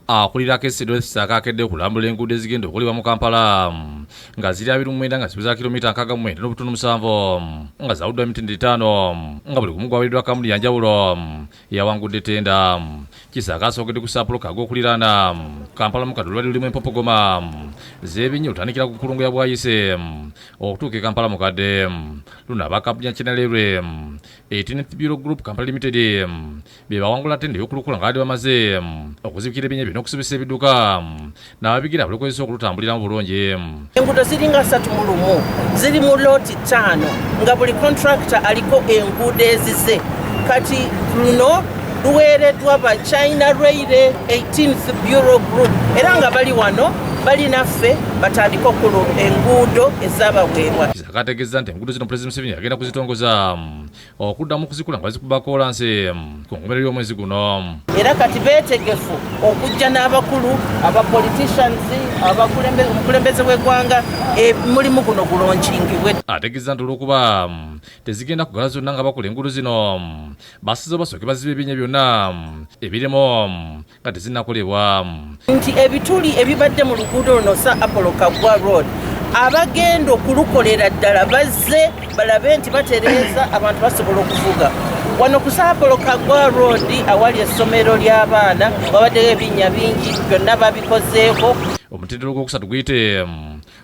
akulira KCCA akakedde okulambula enguudo ezigenda okulibwa mu Kampala nga ziri 29 nga zibuza kilomita 69.7 nga zawuddwa emitendera 5 nga buli gumu gwaweereddwa kampuni ya njawulo yawangudde tenda. Kisaka asokedde ku sapuluka ag'okuliraana Kampala mu kadulu lulimu empopogoma z'ebinnya olutandikira ku kulungu ya bwayise okutuuka Kampala mukadde. Luno abakampuni ya Channel 18th Bureau Group Kampala Limited be bawangula tenda y'okulukula nga bamaze okuzibikira ebinnya n'okusubisa ebidduka n'ababigira buli kwezi okulutambulira mu bulungi. Enguudo ziringa 31 ziri mu looti 5 nga buli contractor aliko enguudo ezize. Kati luno luweereddwa ba China Rail 18th Bureau Group era nga bali wano bali naffe batandika okulu enguudo ez'abaweebwa. Kategeeza nti enguudo zino President Museveni agenda kuzitongoza okuddamu kuzikula nga zikuba kolansi ku nkomerero y'omwezi guno. Era kati beetegefu okujja n'abakulu aba politicians omukulembeze w'eggwanga mulimu guno gulonchingibwe. Ategeeza nti olw'okuba tezigenda kugala zonna nga bakola enguudo zino basize basooke baziba ebinnya byonna ebirimo nga tezinnakolebwa. Nti ebituli ebibadde mu luguudo luno sa Apollo Kagwa Road abagenda okulukolera ddala bazze balabe nti batereeza abantu basobola okuvuga. Wano ku Apollo Kagwa Road awali essomero ly'abaana babaddeyo ebinnya bingi byonna babikozeeko. Omutendera ogwokusatu guyite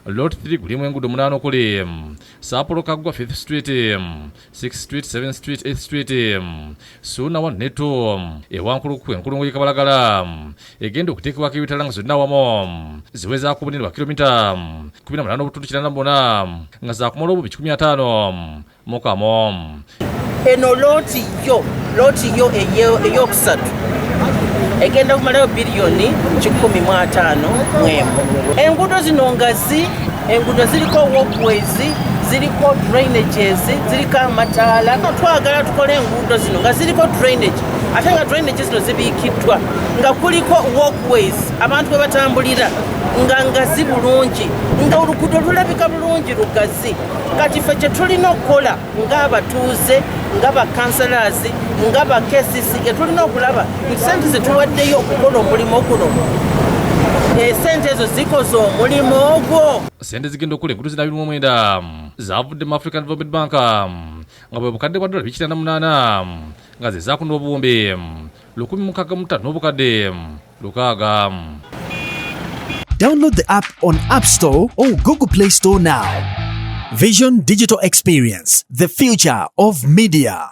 Lot 3 gulimu enguudo 8 okuli Apollo Kagwa 5th Street, 6th Street, 7th Street, 8th Street, Suna 1 ne 2 ewankuluku enkulungo y'Kabalagala egenda okuteekebwako ebitala nga zonna awamu ziweza ku bunene bwa kilomita 18.8 nga zakumala obubi 15 mu kamo. Eno looti yo eyokusatu egenda kumalayo biliyoni 15 mwemu. Enguudo zino ngazi, enguudo ziriko walkways, ziriko drainages, ziriko amataala. Twagala tukole enguudo zino nga ziriko drainage ate nga drainage zino zibiikiddwa nga kuliko walkways abantu bwe batambulira nga ngazi bulungi nga oluguudo lulabika bulungi lugazi. Kati ffe kye tulina okukola ng'abatuuze nga ba councillors nga ba KCCA tulina okulaba nti sente ze tuwaddeyo okukola omulimu guno sente ezo zikoze omulimu ogwo. Sente zigenda okukola enguudo zina 29 zavudde mu African Development Bank nga bwe bukadde bwa dola 8 nga ze zaakuna obuwumbi 1,605 n'obukadde 600. Download the app on App Store or Google Play Store now. Vision Digital Experience, the future of media.